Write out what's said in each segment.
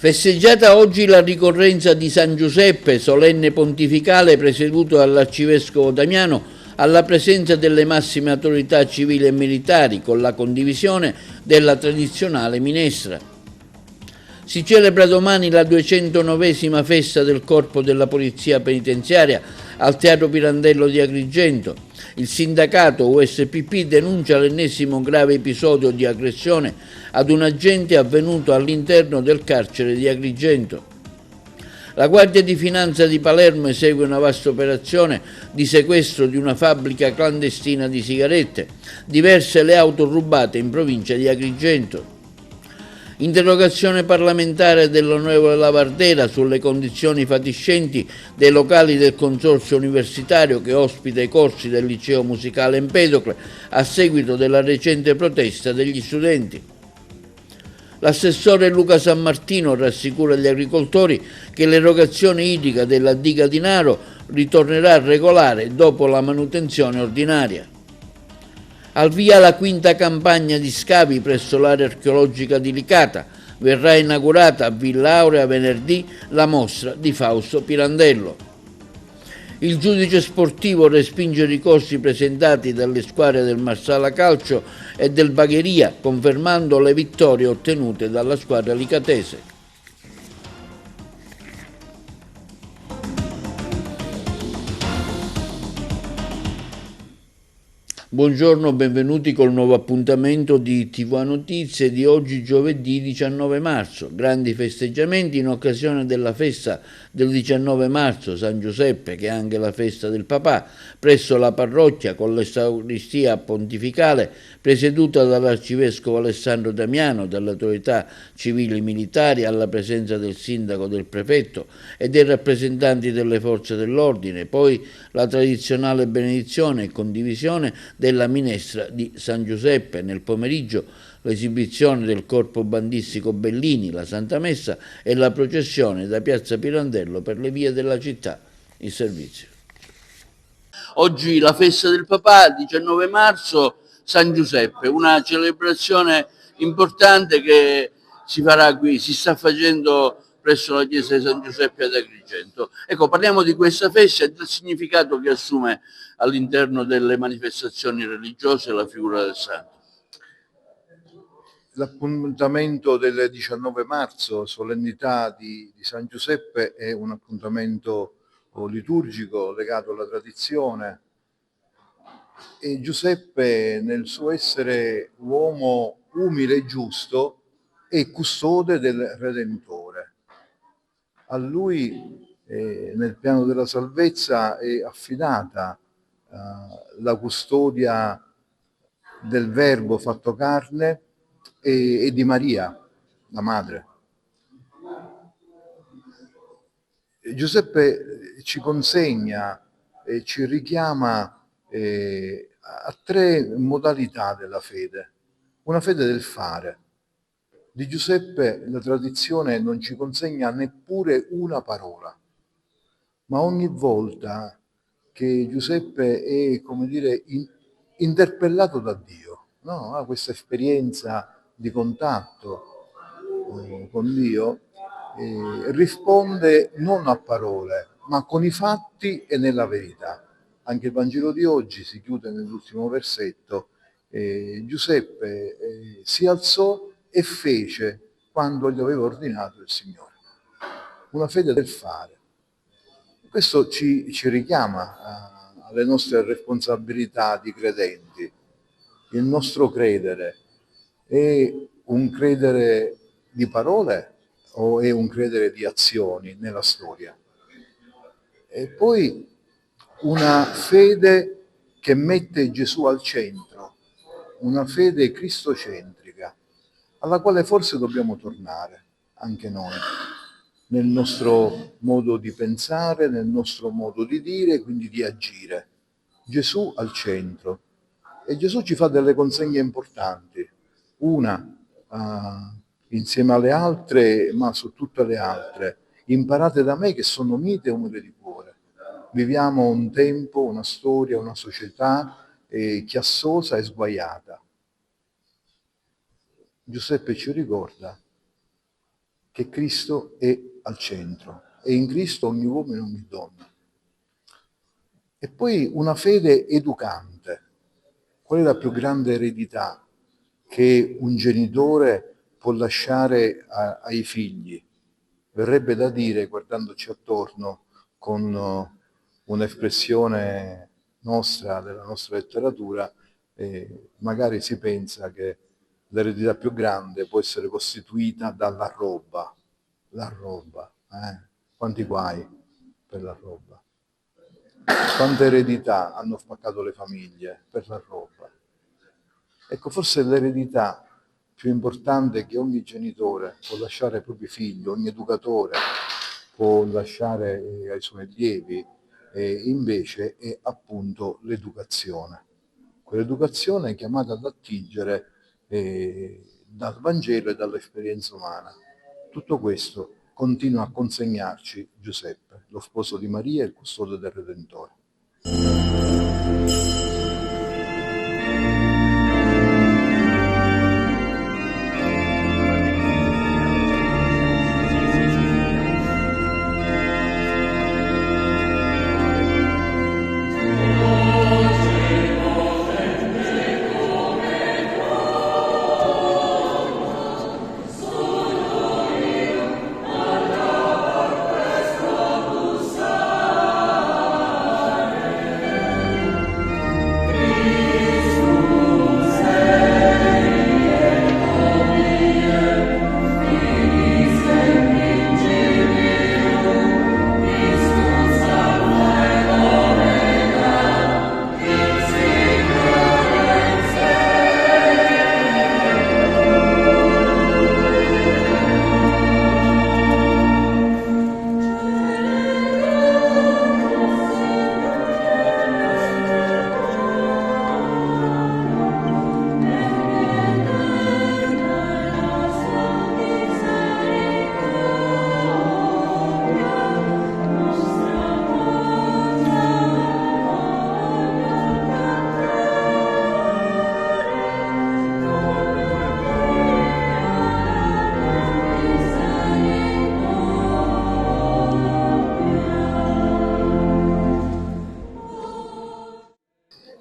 Festeggiata oggi la ricorrenza di San Giuseppe, solenne pontificale presieduto dall'arcivescovo Damiano, alla presenza delle massime autorità civili e militari, con la condivisione della tradizionale minestra. Si celebra domani la 209esima festa del Corpo della Polizia Penitenziaria al Teatro Pirandello di Agrigento. Il sindacato USPP denuncia l'ennesimo grave episodio di aggressione ad un agente avvenuto all'interno del carcere di Agrigento. La Guardia di Finanza di Palermo esegue una vasta operazione di sequestro di una fabbrica clandestina di sigarette, diverse le auto rubate in provincia di Agrigento. Interrogazione parlamentare dell'onorevole Lavardera sulle condizioni fatiscenti dei locali del consorzio universitario che ospita i corsi del liceo musicale Empedocle a seguito della recente protesta degli studenti. L'assessore Luca Sammartino rassicura gli agricoltori che l'erogazione idrica della diga di Naro ritornerà regolare dopo la manutenzione ordinaria. Al via la quinta campagna di scavi presso l'area archeologica di Licata. Verrà inaugurata a Villa Aurea venerdì la mostra di Fausto Pirandello. Il giudice sportivo respinge i ricorsi presentati dalle squadre del Marsala Calcio e del Bagheria, confermando le vittorie ottenute dalla squadra licatese. Buongiorno, benvenuti col nuovo appuntamento di TV Notizie di oggi giovedì 19 marzo. Grandi festeggiamenti in occasione della festa del 19 marzo, San Giuseppe, che è anche la festa del papà, presso la parrocchia con l'Eucaristia pontificale presieduta dall'arcivescovo Alessandro Damiano, dalle autorità civili militari, alla presenza del sindaco, del prefetto e dei rappresentanti delle forze dell'ordine, poi la tradizionale benedizione e condivisione della minestra di San Giuseppe. Nel pomeriggio l'esibizione del corpo bandistico Bellini, la Santa Messa e la processione da Piazza Pirandello per le vie della città in servizio. Oggi la festa del papà, 19 marzo, San Giuseppe, una celebrazione importante che si farà qui, si sta facendo presso la chiesa di San Giuseppe ad Agrigento. Ecco, parliamo di questa festa e del significato che assume all'interno delle manifestazioni religiose la figura del santo. L'appuntamento del 19 marzo, solennità di San Giuseppe, è un appuntamento liturgico legato alla tradizione, e Giuseppe, nel suo essere uomo umile e giusto, è custode del Redentore. A lui nel piano della salvezza è affidata la custodia del Verbo fatto carne e di Maria, la madre. Giuseppe ci consegna e ci richiama a tre modalità della fede. Una fede del fare. Di Giuseppe la tradizione non ci consegna neppure una parola, ma ogni volta che Giuseppe è, come dire, interpellato da Dio, no? Ha questa esperienza di contatto con Dio, risponde non a parole, ma con i fatti e nella verità. Anche il Vangelo di oggi si chiude nell'ultimo versetto. Giuseppe si alzò e fece quando gli aveva ordinato il Signore. Una fede del fare. Questo ci richiama alle nostre responsabilità di credenti. Il nostro credere è un credere di parole o è un credere di azioni nella storia? E poi una fede che mette Gesù al centro, una fede cristocentrica, alla quale forse dobbiamo tornare anche noi, nel nostro modo di pensare, nel nostro modo di dire, quindi di agire. Gesù al centro. E Gesù ci fa delle consegne importanti. Una, insieme alle altre, ma su tutte le altre. Imparate da me che sono mite e umile di cuore. Viviamo un tempo, una storia, una società chiassosa e sguaiata. Giuseppe ci ricorda che Cristo è al centro e in Cristo ogni uomo e ogni donna. E poi una fede educante. Qual è la più grande eredità che un genitore può lasciare ai figli? Verrebbe da dire, guardandoci attorno con un'espressione nostra, della nostra letteratura, magari si pensa che l'eredità più grande può essere costituita dalla roba. La roba, quanti guai per la roba. Quante eredità hanno spaccato le famiglie per la roba. Ecco, forse l'eredità più importante che ogni genitore può lasciare ai propri figli, ogni educatore può lasciare ai suoi allievi, invece è appunto l'educazione. Quell'educazione è chiamata ad attingere dal Vangelo e dall'esperienza umana. Tutto questo continua a consegnarci Giuseppe, lo sposo di Maria e il custode del Redentore.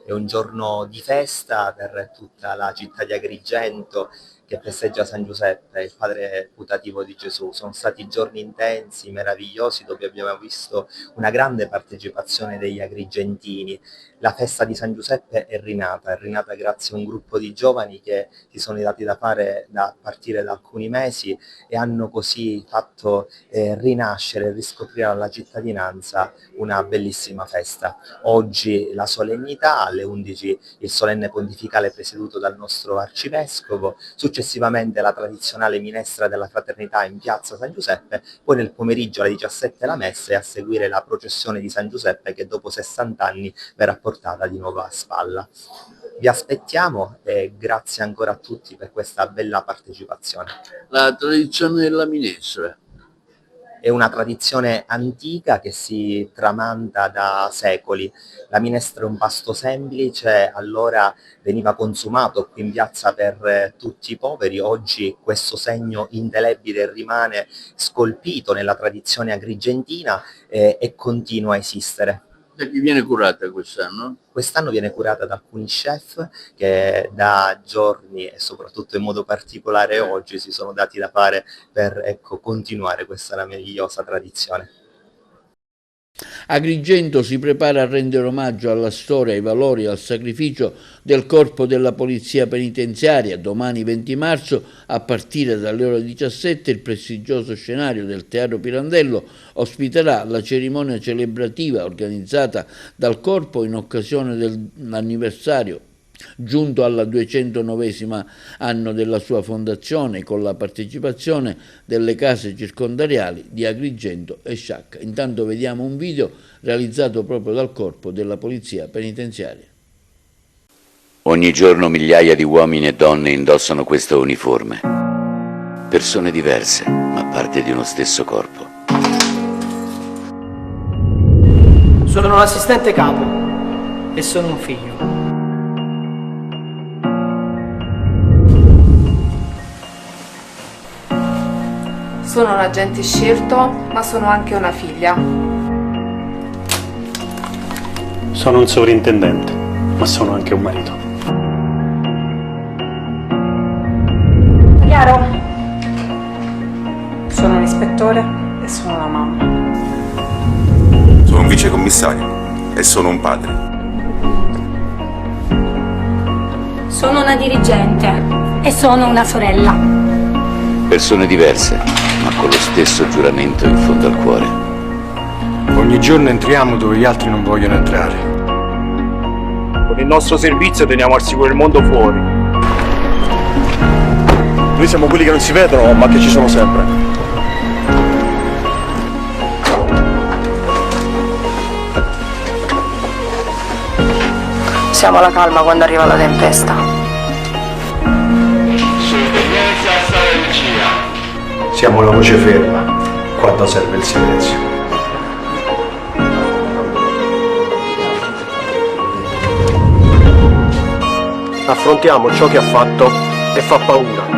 È un giorno di festa per tutta la città di Agrigento che festeggia San Giuseppe, il padre putativo di Gesù. Sono stati giorni intensi, meravigliosi, dove abbiamo visto una grande partecipazione degli agrigentini. La festa di San Giuseppe è rinata grazie a un gruppo di giovani che si sono dati da fare a partire da alcuni mesi e hanno così fatto rinascere e riscoprire alla cittadinanza una bellissima festa. Oggi la solennità, alle 11 il solenne pontificale presieduto dal nostro arcivescovo, successivamente la tradizionale minestra della fraternità in piazza San Giuseppe, poi nel pomeriggio alle 17 la messa e a seguire la processione di San Giuseppe che dopo 60 anni verrà portata di nuovo a spalla. Vi aspettiamo e grazie ancora a tutti per questa bella partecipazione. La tradizione della minestra è una tradizione antica che si tramanda da secoli. La minestra è un pasto semplice, allora veniva consumato qui in piazza per tutti i poveri, oggi questo segno indelebile rimane scolpito nella tradizione agrigentina e continua a esistere. Da chi viene curata quest'anno? Quest'anno viene curata da alcuni chef che da giorni e soprattutto in modo particolare oggi si sono dati da fare per continuare questa meravigliosa tradizione. Agrigento si prepara a rendere omaggio alla storia, ai valori e al sacrificio del corpo della polizia penitenziaria. Domani 20 marzo, a partire dalle ore 17, il prestigioso scenario del Teatro Pirandello ospiterà la cerimonia celebrativa organizzata dal corpo in occasione dell'anniversario giunto alla 209esima anno della sua fondazione, con la partecipazione delle case circondariali di Agrigento e Sciacca. Intanto vediamo un video realizzato proprio dal corpo della polizia penitenziaria. Ogni giorno migliaia di uomini e donne indossano questa uniforme. Persone diverse, ma parte di uno stesso corpo. Sono l'assistente capo e sono un figlio. Sono un agente scelto, ma sono anche una figlia. Sono un sovrintendente, ma sono anche un marito. Chiaro? Sono un ispettore e sono una mamma. Sono un vicecommissario e sono un padre. Sono una dirigente e sono una sorella. Persone diverse, ma con lo stesso giuramento in fondo al cuore. Ogni giorno entriamo dove gli altri non vogliono entrare. Con il nostro servizio teniamo al sicuro il mondo fuori. Noi siamo quelli che non si vedono, ma che ci sono sempre. Siamo alla calma quando arriva la tempesta. Sorveglianza strategia. Siamo la voce ferma quando serve il silenzio. Affrontiamo ciò che ha fatto e fa paura.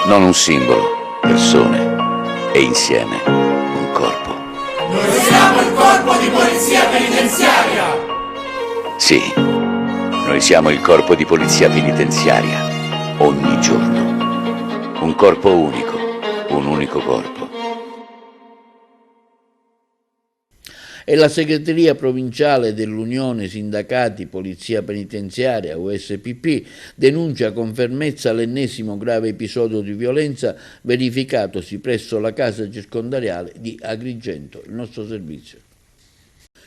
Non un simbolo, persone e insieme un corpo. Noi siamo il corpo di polizia penitenziaria! Sì, noi siamo il corpo di polizia penitenziaria, ogni giorno. Un corpo unico, un unico corpo. E la segreteria provinciale dell'Unione Sindacati Polizia Penitenziaria, USPP, denuncia con fermezza l'ennesimo grave episodio di violenza verificatosi presso la casa circondariale di Agrigento, il nostro servizio.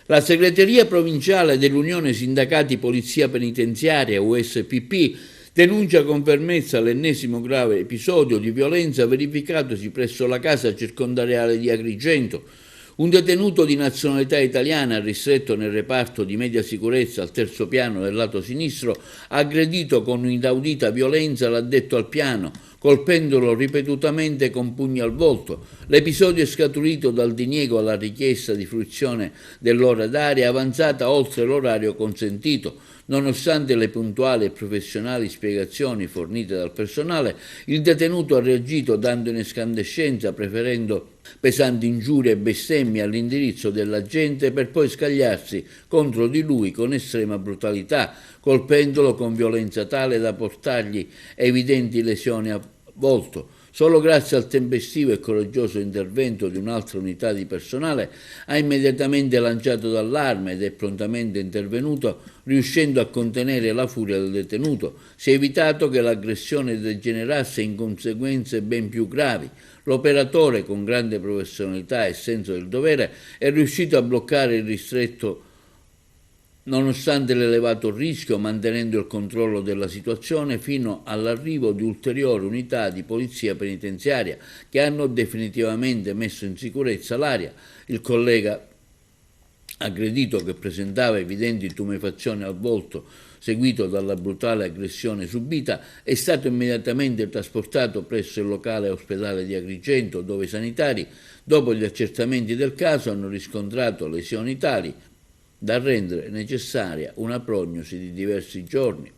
La segreteria provinciale dell'Unione Sindacati Polizia Penitenziaria, USPP, denuncia con fermezza l'ennesimo grave episodio di violenza verificatosi presso la casa circondariale di Agrigento. Un detenuto di nazionalità italiana ristretto nel reparto di media sicurezza al terzo piano del lato sinistro ha aggredito con inaudita violenza l'addetto al piano, colpendolo ripetutamente con pugni al volto. L'episodio è scaturito dal diniego alla richiesta di fruizione dell'ora d'aria avanzata oltre l'orario consentito. Nonostante le puntuali e professionali spiegazioni fornite dal personale, il detenuto ha reagito dando in escandescenza, preferendo pesanti ingiurie e bestemmie all'indirizzo dell'agente per poi scagliarsi contro di lui con estrema brutalità, colpendolo con violenza tale da portargli evidenti lesioni a volto. Solo grazie al tempestivo e coraggioso intervento di un'altra unità di personale ha immediatamente lanciato d'allarme ed è prontamente intervenuto, riuscendo a contenere la furia del detenuto. Si è evitato che l'aggressione degenerasse in conseguenze ben più gravi. L'operatore, con grande professionalità e senso del dovere, è riuscito a bloccare il ristretto nonostante l'elevato rischio, mantenendo il controllo della situazione fino all'arrivo di ulteriori unità di polizia penitenziaria che hanno definitivamente messo in sicurezza l'area. Il collega aggredito, che presentava evidenti tumefazioni al volto seguito dalla brutale aggressione subita, è stato immediatamente trasportato presso il locale ospedale di Agrigento, dove i sanitari, dopo gli accertamenti del caso, hanno riscontrato lesioni tali da rendere necessaria una prognosi di diversi giorni.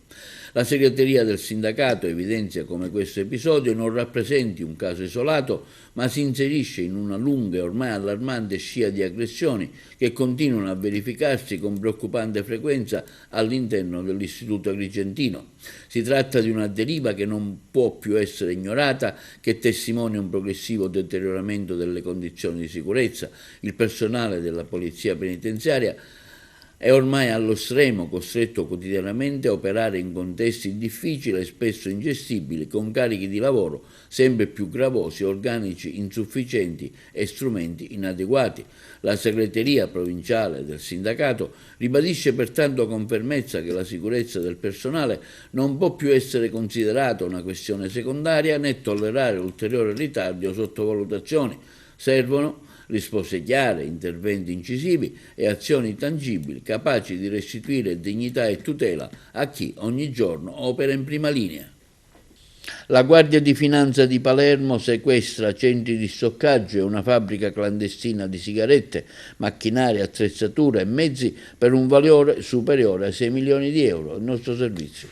La segreteria del sindacato evidenzia come questo episodio non rappresenti un caso isolato, ma si inserisce in una lunga e ormai allarmante scia di aggressioni che continuano a verificarsi con preoccupante frequenza all'interno dell'istituto agrigentino. Si tratta di una deriva che non può più essere ignorata, che testimonia un progressivo deterioramento delle condizioni di sicurezza. Il personale della polizia penitenziaria è ormai allo stremo, costretto quotidianamente a operare in contesti difficili e spesso ingestibili, con carichi di lavoro sempre più gravosi, organici insufficienti e strumenti inadeguati. La segreteria provinciale del sindacato ribadisce pertanto con fermezza che la sicurezza del personale non può più essere considerata una questione secondaria né tollerare ulteriori ritardi o sottovalutazioni. Servono risposte chiare, interventi incisivi e azioni tangibili capaci di restituire dignità e tutela a chi ogni giorno opera in prima linea. La Guardia di Finanza di Palermo sequestra centri di stoccaggio e una fabbrica clandestina di sigarette, macchinari, attrezzature e mezzi per un valore superiore a 6 milioni di euro. Il nostro servizio.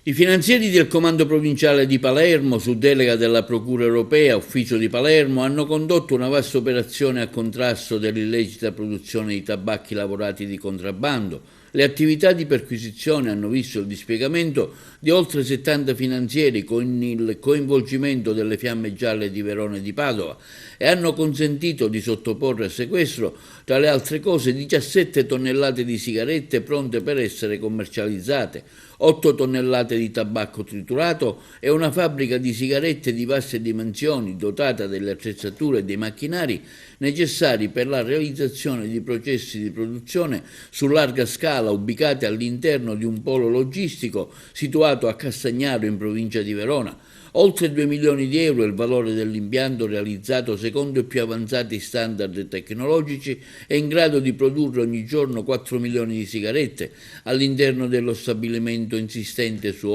I finanzieri del Comando Provinciale di Palermo, su delega della Procura Europea, Ufficio di Palermo, hanno condotto una vasta operazione a contrasto dell'illecita produzione di tabacchi lavorati di contrabbando. Le attività di perquisizione hanno visto il dispiegamento di oltre 70 finanzieri con il coinvolgimento delle Fiamme Gialle di Verona e di Padova e hanno consentito di sottoporre a sequestro, tra le altre cose, 17 tonnellate di sigarette pronte per essere commercializzate, 8 tonnellate di tabacco triturato e una fabbrica di sigarette di vaste dimensioni dotata delle attrezzature e dei macchinari necessari per la realizzazione di processi di produzione su larga scala ubicati all'interno di un polo logistico situato a Castagnaro in provincia di Verona. Oltre 2 milioni di euro è il valore dell'impianto realizzato secondo i più avanzati standard tecnologici e in grado di produrre ogni giorno 4 milioni di sigarette all'interno dello stabilimento insistente su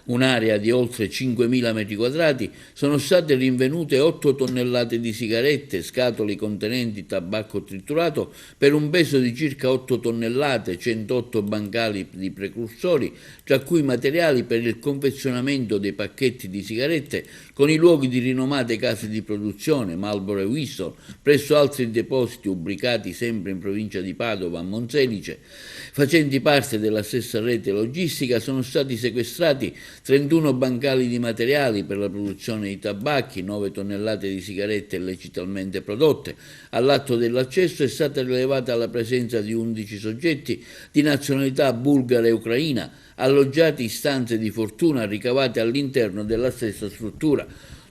un'area di oltre 5.000 metri quadrati. Sono state rinvenute 8 tonnellate di sigarette, scatole contenenti tabacco triturato per un peso di circa 8 tonnellate, 108 bancali di precursori, tra cui materiali per il confezionamento dei pacchetti di sigarette con i luoghi di rinomate case di produzione, Marlboro e Winston, presso altri depositi ubicati sempre in provincia di Padova, a Monselice. Facenti parte della stessa rete logistica sono stati sequestrati 31 bancali di materiali per la produzione di tabacchi, 9 tonnellate di sigarette illecitamente prodotte. All'atto dell'accesso è stata rilevata la presenza di 11 soggetti di nazionalità bulgara e ucraina, alloggiati in stanze di fortuna ricavate all'interno della stessa struttura.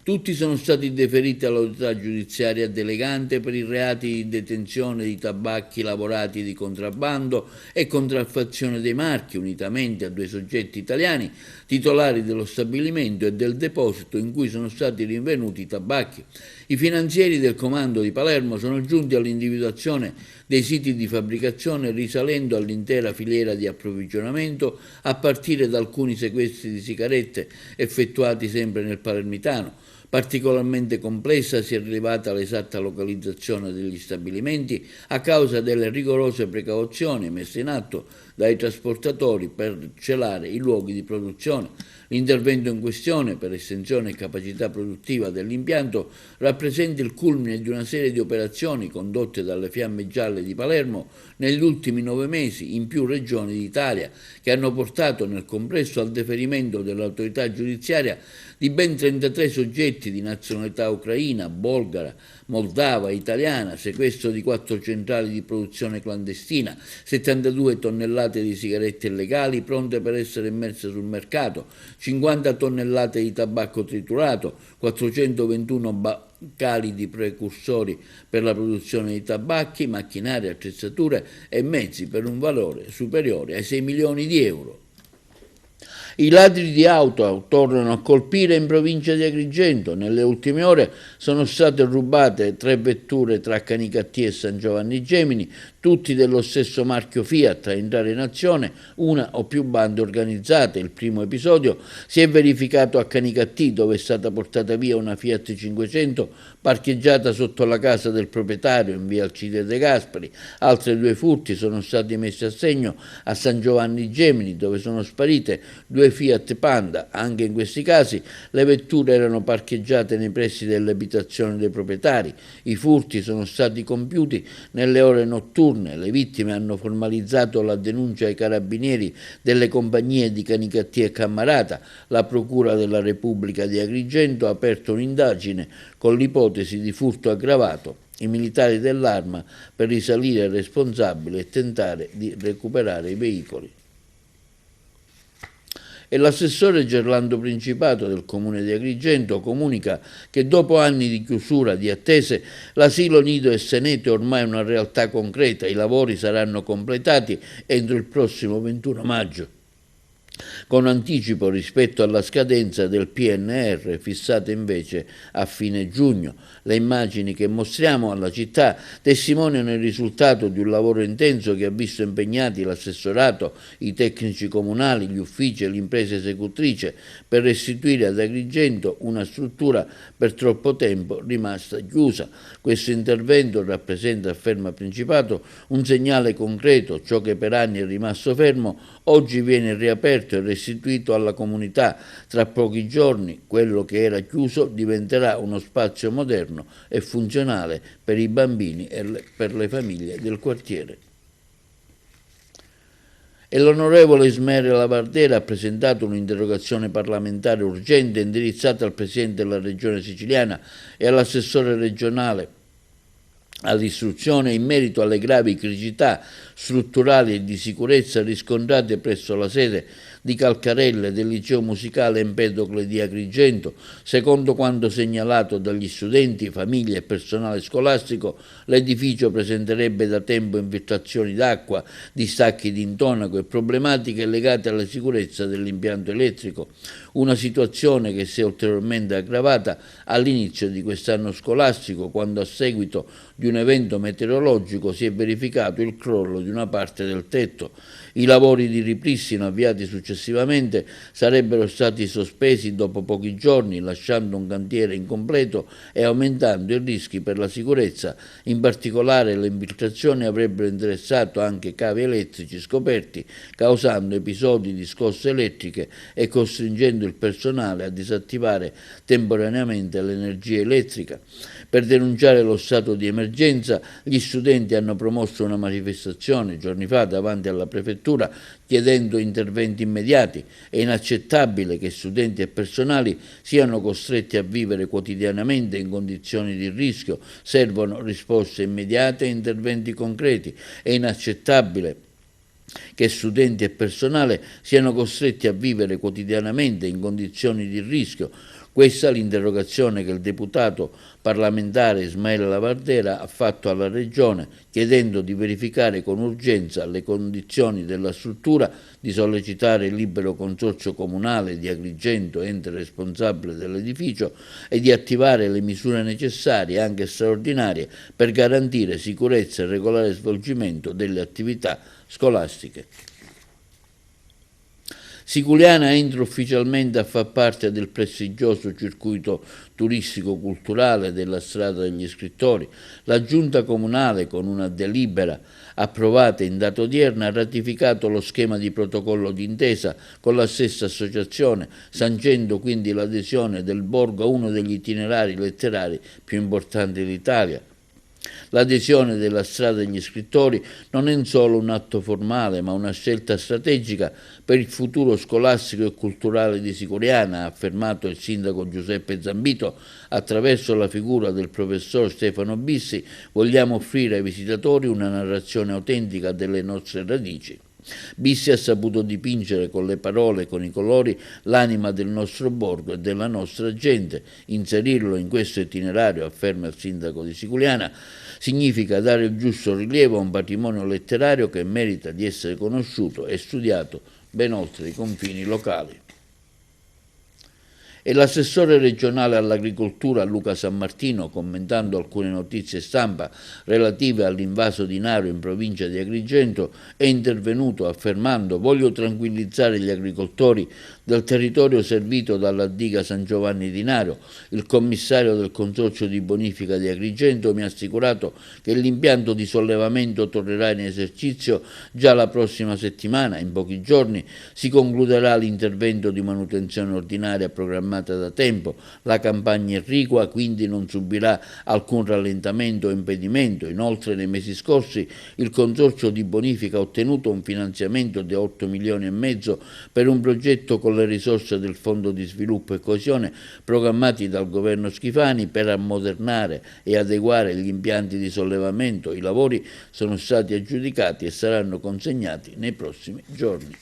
Tutti sono stati deferiti all'autorità giudiziaria delegante per i reati di detenzione di tabacchi lavorati di contrabbando e contraffazione dei marchi, unitamente a 2 soggetti italiani titolari dello stabilimento e del deposito in cui sono stati rinvenuti i tabacchi. I finanzieri del comando di Palermo sono giunti all'individuazione dei siti di fabbricazione risalendo all'intera filiera di approvvigionamento, a partire da alcuni sequestri di sigarette effettuati sempre nel palermitano. Particolarmente complessa si è rilevata l'esatta localizzazione degli stabilimenti a causa delle rigorose precauzioni messe in atto dai trasportatori per celare i luoghi di produzione. L'intervento in questione, per estensione e capacità produttiva dell'impianto, rappresenta il culmine di una serie di operazioni condotte dalle Fiamme Gialle di Palermo negli ultimi 9 mesi in più regioni d'Italia, che hanno portato nel complesso al deferimento dell'autorità giudiziaria di ben 33 soggetti di nazionalità ucraina, bulgara, moldava, italiana, sequestro di 4 centrali di produzione clandestina, 72 tonnellate di sigarette illegali pronte per essere immesse sul mercato, 50 tonnellate di tabacco triturato, 421 bancali di precursori per la produzione di tabacchi, macchinari, attrezzature e mezzi per un valore superiore ai 6 milioni di euro. I ladri di auto tornano a colpire in provincia di Agrigento. Nelle ultime ore sono state rubate 3 vetture tra Canicattì e San Giovanni Gemini, tutti dello stesso marchio Fiat. A entrare in azione una o più bande organizzate. Il primo episodio si è verificato a Canicattì, dove è stata portata via una Fiat 500 parcheggiata sotto la casa del proprietario in via Alcide De Gasperi. Altre 2 furti sono stati messi a segno a San Giovanni Gemini, dove sono sparite 2 Fiat Panda. Anche in questi casi le vetture erano parcheggiate nei pressi delle abitazioni dei proprietari. I furti sono stati compiuti nelle ore notturne. Le vittime hanno formalizzato la denuncia ai carabinieri delle compagnie di Canicattì e Cammarata. La Procura della Repubblica di Agrigento ha aperto un'indagine con l'ipotesi di furto aggravato. I militari dell'Arma per risalire al responsabile e tentare di recuperare i veicoli. E l'assessore Gerlando Principato del Comune di Agrigento comunica che dopo anni di chiusura di attese l'asilo nido e Senete è ormai una realtà concreta. I lavori saranno completati entro il prossimo 21 maggio. Con anticipo rispetto alla scadenza del PNR fissata invece a fine giugno. Le immagini che mostriamo alla città testimoniano il risultato di un lavoro intenso che ha visto impegnati l'assessorato, i tecnici comunali, gli uffici e l'impresa esecutrice per restituire ad Agrigento una struttura per troppo tempo rimasta chiusa. Questo intervento rappresenta, afferma Principato, un segnale concreto. Ciò che per anni è rimasto fermo oggi viene riaperto riaperto e restituito alla comunità. Tra pochi giorni quello che era chiuso diventerà uno spazio moderno e funzionale per i bambini e per le famiglie del quartiere. E l'onorevole Ismaele Lavardera ha presentato un'interrogazione parlamentare urgente indirizzata al Presidente della Regione Siciliana e all'assessore regionale all'istruzione in merito alle gravi criticità strutturali e di sicurezza riscontrate presso la sede di Calcarelle del liceo musicale Empedocle di Agrigento. Secondo quanto segnalato dagli studenti, famiglie e personale scolastico, l'edificio presenterebbe da tempo infiltrazioni d'acqua, distacchi di intonaco e problematiche legate alla sicurezza dell'impianto elettrico, una situazione che si è ulteriormente aggravata all'inizio di quest'anno scolastico, quando a seguito di un evento meteorologico si è verificato il crollo di una parte del tetto. I lavori di ripristino avviati successivamente sarebbero stati sospesi dopo pochi giorni, lasciando un cantiere incompleto e aumentando i rischi per la sicurezza. In particolare le infiltrazioni avrebbero interessato anche cavi elettrici scoperti, causando episodi di scosse elettriche e costringendo il personale a disattivare temporaneamente l'energia elettrica. Per denunciare lo stato di emergenza, gli studenti hanno promosso una manifestazione giorni fa davanti alla prefettura chiedendo interventi immediati. È inaccettabile che studenti e personali siano costretti a vivere quotidianamente in condizioni di rischio. Servono risposte immediate e interventi concreti. È inaccettabile che studenti e personale siano costretti a vivere quotidianamente in condizioni di rischio. Questa è l'interrogazione che il deputato parlamentare Ismaele Lavardera ha fatto alla Regione, chiedendo di verificare con urgenza le condizioni della struttura, di sollecitare il libero consorzio comunale di Agrigento, ente responsabile dell'edificio, e di attivare le misure necessarie, anche straordinarie, per garantire sicurezza e regolare svolgimento delle attività scolastiche. Siculiana entra ufficialmente a far parte del prestigioso circuito turistico-culturale della Strada degli Scrittori. La Giunta Comunale, con una delibera approvata in data odierna, ha ratificato lo schema di protocollo d'intesa con la stessa associazione, sancendo quindi l'adesione del borgo a uno degli itinerari letterari più importanti d'Italia. L'adesione della Strada degli Scrittori non è solo un atto formale, ma una scelta strategica per il futuro scolastico e culturale di Siculiana, ha affermato il sindaco Giuseppe Zambito. Attraverso la figura del professor Stefano Bissi vogliamo offrire ai visitatori una narrazione autentica delle nostre radici. Bissi ha saputo dipingere con le parole e con i colori l'anima del nostro borgo e della nostra gente. Inserirlo in questo itinerario, afferma il sindaco di Siculiana, significa dare il giusto rilievo a un patrimonio letterario che merita di essere conosciuto e studiato ben oltre i confini locali. E l'assessore regionale all'agricoltura Luca Sammartino, commentando alcune notizie stampa relative all'invaso di Naro in provincia di Agrigento, è intervenuto affermando: «Voglio tranquillizzare gli agricoltori del territorio servito dalla diga San Giovanni di Naro. Il commissario del Consorzio di Bonifica di Agrigento mi ha assicurato che l'impianto di sollevamento tornerà in esercizio già la prossima settimana. In pochi giorni si concluderà l'intervento di manutenzione ordinaria programmata da tempo. La campagna è irrigua, quindi non subirà alcun rallentamento o impedimento. Inoltre, nei mesi scorsi il Consorzio di Bonifica ha ottenuto un finanziamento di 8,5 milioni per un progetto con le risorse del Fondo di Sviluppo e Coesione programmati dal governo Schifani per ammodernare e adeguare gli impianti di sollevamento. I lavori sono stati aggiudicati e saranno consegnati nei prossimi giorni.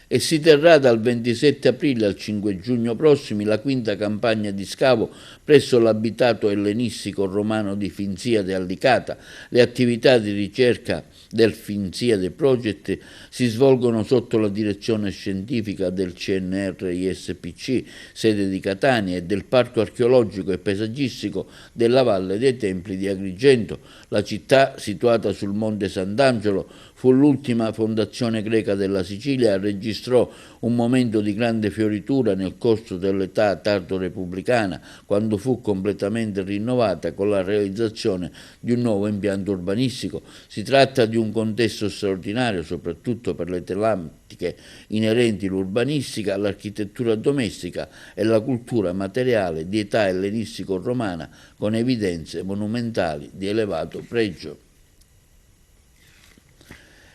E si terrà dal 27 aprile al 5 giugno prossimi la quinta campagna di scavo presso l'abitato ellenistico romano di Finziade Allicata. Le attività di ricerca del Finziade Project si svolgono sotto la direzione scientifica del CNR ISPC, sede di Catania, e del Parco archeologico e paesaggistico della Valle dei Templi di Agrigento. La città, situata sul monte Sant'Angelo, fu l'ultima fondazione greca della Sicilia a registrare registrò un momento di grande fioritura nel corso dell'età tardo-repubblicana, quando fu completamente rinnovata con la realizzazione di un nuovo impianto urbanistico. Si tratta di un contesto straordinario, soprattutto per le tematiche inerenti l'urbanistica, l'architettura domestica e la cultura materiale di età ellenistico-romana, con evidenze monumentali di elevato pregio.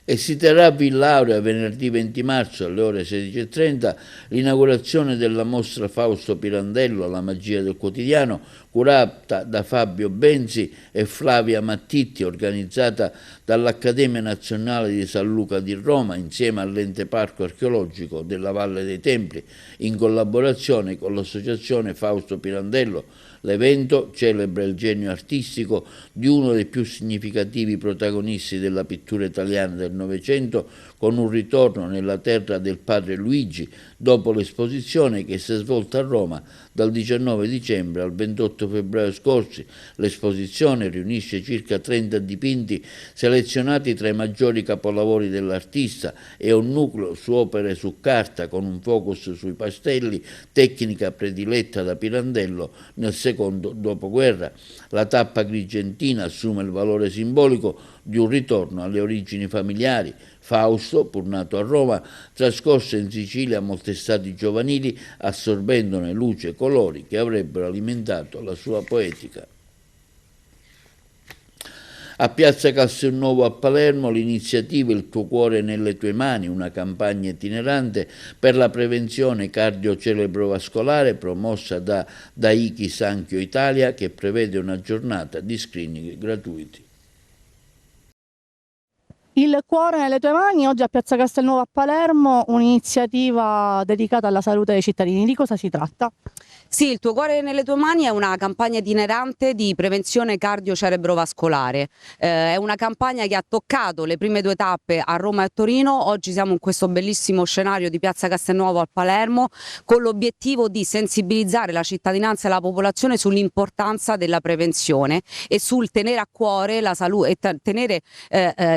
E si terrà a Villaurea venerdì 20 marzo alle ore 16:30 l'inaugurazione della mostra Fausto Pirandello, La magia del quotidiano, curata da Fabio Benzi e Flavia Mattitti, organizzata dall'Accademia Nazionale di San Luca di Roma insieme all'Ente Parco Archeologico della Valle dei Templi, in collaborazione con l'associazione Fausto Pirandello. L'evento celebra il genio artistico di uno dei più significativi protagonisti della pittura italiana del Novecento, con un ritorno nella terra del padre Luigi, dopo l'esposizione che si è svolta a Roma dal 19 dicembre al 28 febbraio scorsi. L'esposizione riunisce circa 30 dipinti selezionati tra i maggiori capolavori dell'artista e un nucleo su opere su carta con un focus sui pastelli, tecnica prediletta da Pirandello nel secondo dopoguerra. La tappa agrigentina assume il valore simbolico di un ritorno alle origini familiari. Fausto, pur nato a Roma, trascorse in Sicilia molte estati giovanili, assorbendone luce e colori che avrebbero alimentato la sua poetica. A Piazza Castelnuovo a Palermo l'iniziativa Il tuo cuore nelle tue mani, una campagna itinerante per la prevenzione cardio-cerebrovascolare promossa da Daichi Sankyo Italia, che prevede una giornata di screening gratuiti. Il cuore nelle tue mani, oggi a Piazza Castelnuovo a Palermo, un'iniziativa dedicata alla salute dei cittadini. Di cosa si tratta? Sì, Il tuo cuore nelle tue mani è una campagna itinerante di prevenzione cardio-cerebrovascolare. È una campagna che ha toccato le prime 2 tappe a Roma e a Torino. Oggi siamo in questo bellissimo scenario di Piazza Castelnuovo a Palermo, con l'obiettivo di sensibilizzare la cittadinanza e la popolazione sull'importanza della prevenzione e sul tenere a cuore la salute e tenere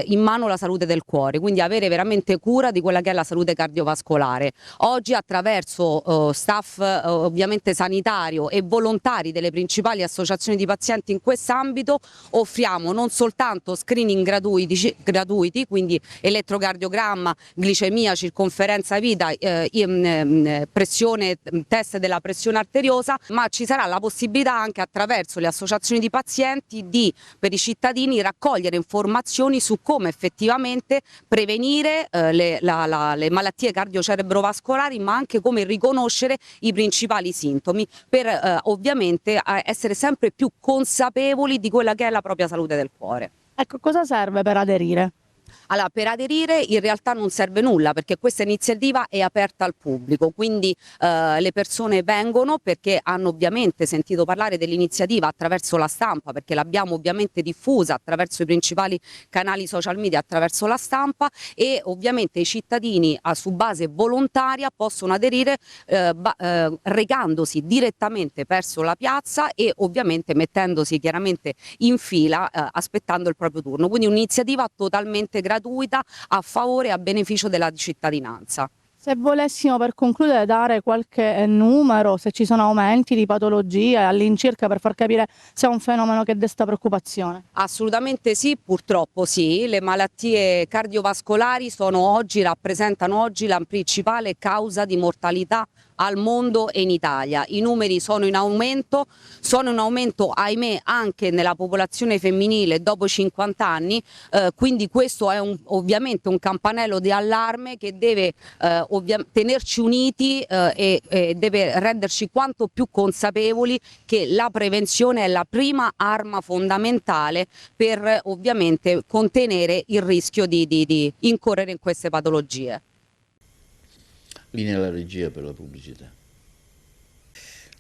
in mano la salute del cuore, quindi avere veramente cura di quella che è la salute cardiovascolare. Oggi, attraverso staff ovviamente sanitario e volontari delle principali associazioni di pazienti in quest'ambito, offriamo non soltanto screening gratuiti, quindi elettrocardiogramma, glicemia, circonferenza vita, pressione, test della pressione arteriosa, ma ci sarà la possibilità anche attraverso le associazioni di pazienti per i cittadini raccogliere informazioni su come effettivamente prevenire le malattie cardiocerebrovascolari, ma anche come riconoscere i principali sintomi per ovviamente essere sempre più consapevoli di quella che è la propria salute del cuore. Ecco, cosa serve per aderire? Allora, per aderire in realtà non serve nulla, perché questa iniziativa è aperta al pubblico, quindi le persone vengono perché hanno ovviamente sentito parlare dell'iniziativa attraverso la stampa, perché l'abbiamo ovviamente diffusa attraverso i principali canali social media, attraverso la stampa, e ovviamente i cittadini su base volontaria possono aderire recandosi direttamente verso la piazza e ovviamente mettendosi chiaramente in fila aspettando il proprio turno, quindi un'iniziativa totalmente gratuita a favore e a beneficio della cittadinanza. Se volessimo per concludere dare qualche numero, se ci sono aumenti di patologie all'incirca, per far capire se è un fenomeno che desta preoccupazione. Assolutamente sì, purtroppo sì, le malattie cardiovascolari rappresentano oggi la principale causa di mortalità al mondo e in Italia. I numeri sono in aumento ahimè anche nella popolazione femminile dopo i 50 anni, quindi questo è ovviamente un campanello di allarme che deve tenerci uniti e deve renderci quanto più consapevoli che la prevenzione è la prima arma fondamentale per ovviamente contenere il rischio di incorrere in queste patologie. Linea alla regia per la pubblicità.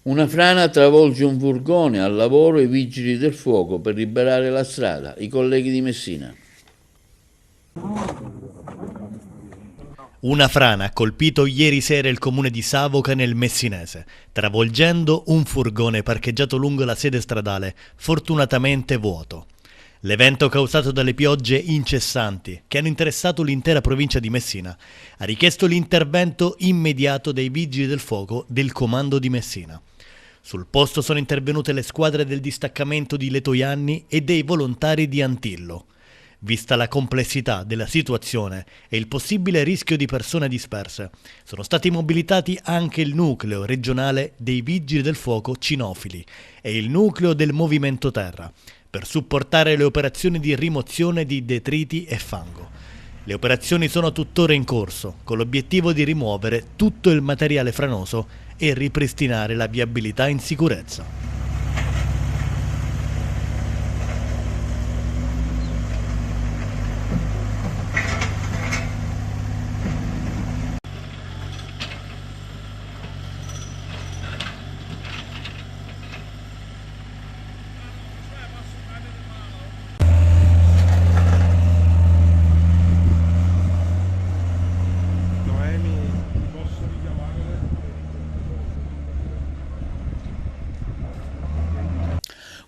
Una frana travolge un furgone, al lavoro i vigili del fuoco per liberare la strada, i colleghi di Messina. Una frana ha colpito ieri sera il comune di Savoca nel Messinese, travolgendo un furgone parcheggiato lungo la sede stradale, fortunatamente vuoto. L'evento causato dalle piogge incessanti che hanno interessato l'intera provincia di Messina ha richiesto l'intervento immediato dei vigili del fuoco del comando di Messina. Sul posto sono intervenute le squadre del distaccamento di Letojanni e dei volontari di Antillo. Vista la complessità della situazione e il possibile rischio di persone disperse, sono stati mobilitati anche il nucleo regionale dei Vigili del Fuoco cinofili e il nucleo del Movimento Terra, per supportare le operazioni di rimozione di detriti e fango. Le operazioni sono tuttora in corso, con l'obiettivo di rimuovere tutto il materiale franoso e ripristinare la viabilità in sicurezza.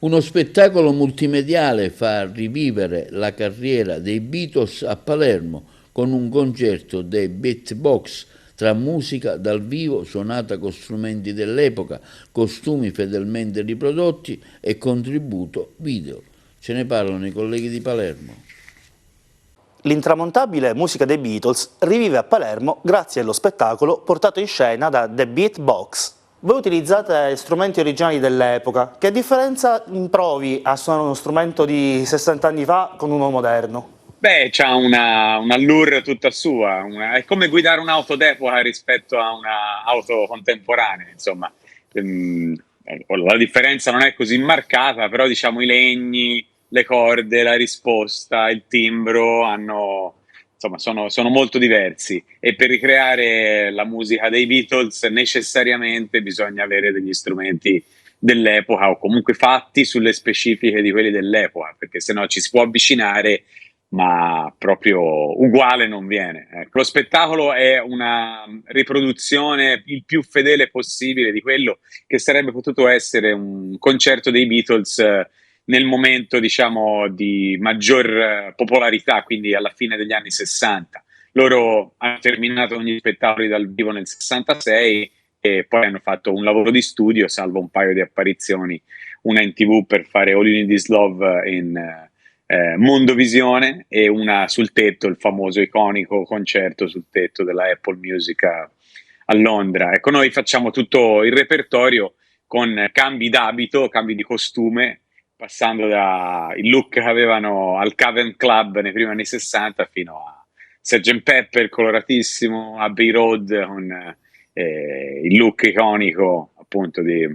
Uno spettacolo multimediale fa rivivere la carriera dei Beatles a Palermo con un concerto dei Beatbox tra musica dal vivo suonata con strumenti dell'epoca, costumi fedelmente riprodotti e contributo video. Ce ne parlano i colleghi di Palermo. L'intramontabile musica dei Beatles rivive a Palermo grazie allo spettacolo portato in scena da The Beatbox. Voi utilizzate strumenti originali dell'epoca. Che differenza provi a suonare uno strumento di 60 anni fa con uno moderno? Beh, c'ha un allure tutta sua. È come guidare un'auto d'epoca rispetto a un'auto contemporanea, insomma. La differenza non è così marcata, però diciamo i legni, le corde, la risposta, il timbro sono molto diversi, e per ricreare la musica dei Beatles necessariamente bisogna avere degli strumenti dell'epoca o comunque fatti sulle specifiche di quelli dell'epoca, perché sennò ci si può avvicinare ma proprio uguale non viene. Lo spettacolo è una riproduzione il più fedele possibile di quello che sarebbe potuto essere un concerto dei Beatles nel momento, diciamo, di maggior popolarità, quindi alla fine degli anni 60. Loro hanno terminato ogni spettacolo dal vivo nel 66 e poi hanno fatto un lavoro di studio, salvo un paio di apparizioni, una in TV per fare All You Need Is Love in Mondovisione e una sul tetto, il famoso iconico concerto sul tetto della Apple Music a Londra. Ecco, noi facciamo tutto il repertorio con cambi d'abito, cambi di costume, passando dal look che avevano al Cavern Club nei primi anni 60 fino a Sgt. Pepper coloratissimo, Abbey Road con il look iconico appunto di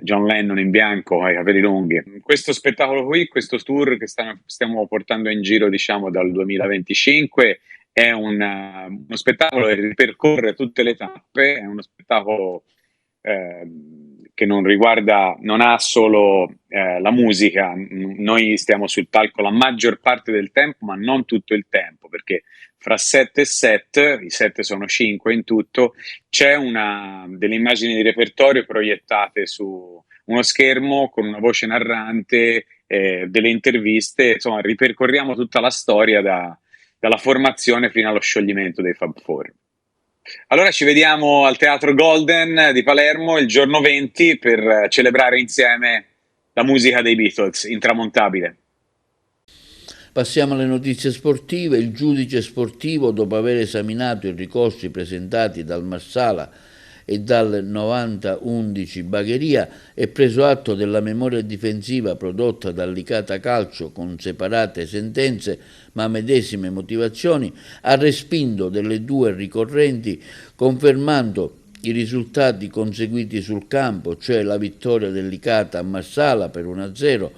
John Lennon in bianco con i capelli lunghi. Questo spettacolo qui, questo tour che stiamo portando in giro, diciamo, dal 2025 è uno spettacolo che ripercorre tutte le tappe, è uno spettacolo che non ha solo la musica. Noi stiamo sul palco la maggior parte del tempo, ma non tutto il tempo, perché fra 7 e 7, i 7 sono 5 in tutto, c'è delle immagini di repertorio proiettate su uno schermo con una voce narrante, delle interviste, insomma ripercorriamo tutta la storia dalla formazione fino allo scioglimento dei Fab Four. Allora ci vediamo al Teatro Golden di Palermo il giorno 20 per celebrare insieme la musica dei Beatles, intramontabile. Passiamo alle notizie sportive. Il giudice sportivo, dopo aver esaminato i ricorsi presentati dal Marsala e dal 9011 Bagheria, è preso atto della memoria difensiva prodotta dal Licata Calcio con separate sentenze ma medesime motivazioni, ha respinto delle due ricorrenti, confermando i risultati conseguiti sul campo, cioè la vittoria del Licata a Marsala per 1-0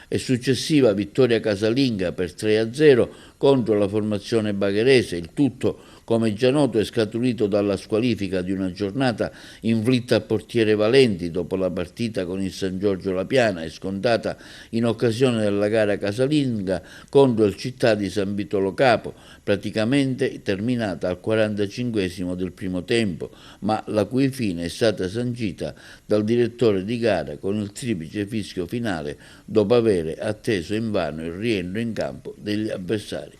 e successiva vittoria casalinga per 3-0, contro la formazione bagherese. Il tutto, come già noto, è scaturito dalla squalifica di una giornata inflitta al portiere Valenti dopo la partita con il San Giorgio La Piana e scontata in occasione della gara casalinga contro il Città di San Vitolo Capo, praticamente terminata al 45esimo del primo tempo, ma la cui fine è stata sancita dal direttore di gara con il triplice fischio finale dopo aver atteso invano il rientro in campo degli avversari.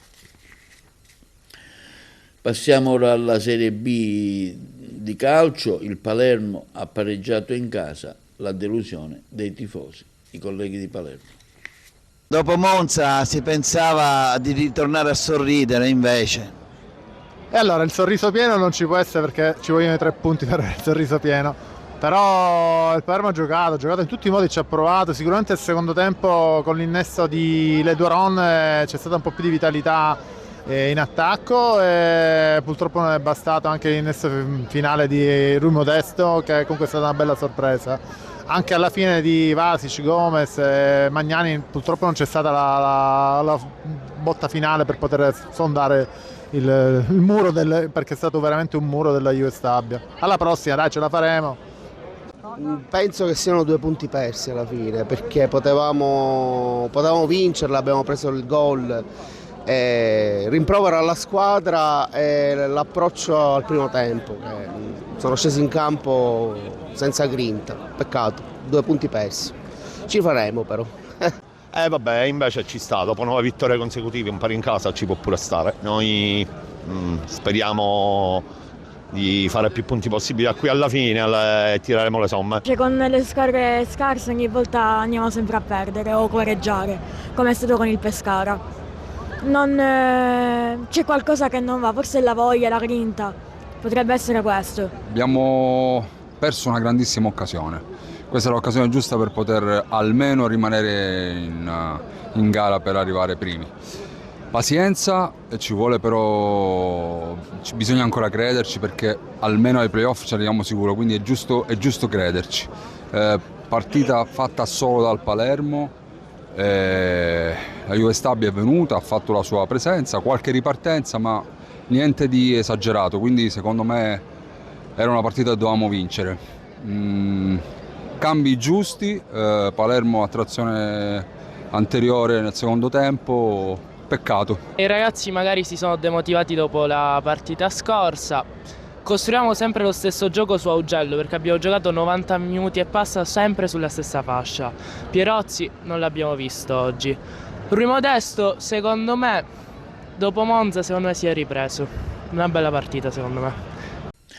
Passiamo ora alla Serie B di calcio. Il Palermo ha pareggiato in casa, la delusione dei tifosi, i colleghi di Palermo. Dopo Monza si pensava di ritornare a sorridere, invece. E allora il sorriso pieno non ci può essere perché ci vogliono i 3 punti per il sorriso pieno. Però il Palermo ha giocato in tutti i modi, ci ha provato. Sicuramente il secondo tempo con l'innesto di Leduaron c'è stata un po' più di vitalità in attacco e purtroppo non è bastato anche l'innesto finale di Rui Modesto, che comunque è stata una bella sorpresa. Anche alla fine di Vasic, Gomez e Magnani purtroppo non c'è stata la botta finale per poter sondare il muro, perché è stato veramente un muro della Juve Stabia. Alla prossima, dai, ce la faremo. Penso che siano 2 punti persi alla fine, perché potevamo vincerla, abbiamo preso il gol. Rimprovero alla squadra e l'approccio al primo tempo, sono scesi in campo senza grinta, peccato, 2 punti persi, ci faremo però. Vabbè, invece ci sta, dopo 9 vittorie consecutive, un pari in casa ci può pure stare. Noi speriamo di fare più punti possibili da qui alla fine e tireremo le somme. Con le squadre scarse ogni volta andiamo sempre a perdere o pareggiare, come è stato con il Pescara. C'è qualcosa che non va, forse è la voglia, la grinta, potrebbe essere questo. Abbiamo perso una grandissima occasione, questa è l'occasione giusta per poter almeno rimanere in gara per arrivare primi. Pazienza, ci vuole però, bisogna ancora crederci perché almeno ai playoff ci arriviamo sicuro, quindi è giusto crederci. Partita fatta solo dal Palermo. La Juve Stabia è venuta, ha fatto la sua presenza, qualche ripartenza ma niente di esagerato, quindi secondo me era una partita che dovevamo vincere. Cambi giusti, Palermo a trazione anteriore nel secondo tempo, peccato. I ragazzi magari si sono demotivati dopo la partita scorsa. Costruiamo sempre lo stesso gioco su Augello perché abbiamo giocato 90 minuti e passa sempre sulla stessa fascia. Pierozzi non l'abbiamo visto oggi. Rui Modesto, secondo me, dopo Monza, secondo me si è ripreso. Una bella partita, secondo me.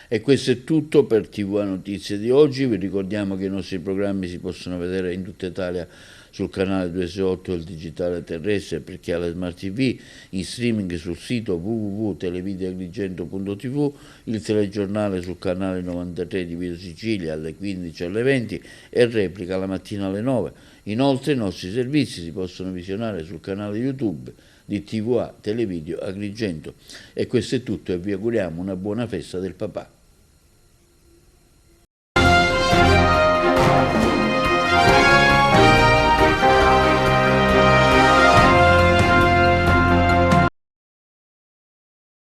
E questo è tutto per TV Notizie di oggi. Vi ricordiamo che i nostri programmi si possono vedere in tutta Italia sul canale 268 del digitale terrestre per chi ha la Smart TV, in streaming sul sito www.televideoagrigento.tv, il telegiornale sul canale 93 di Video Sicilia alle 15 e alle 20 e replica la mattina alle 9. Inoltre i nostri servizi si possono visionare sul canale YouTube di TVA Televideo Agrigento. E questo è tutto e vi auguriamo una buona festa del papà.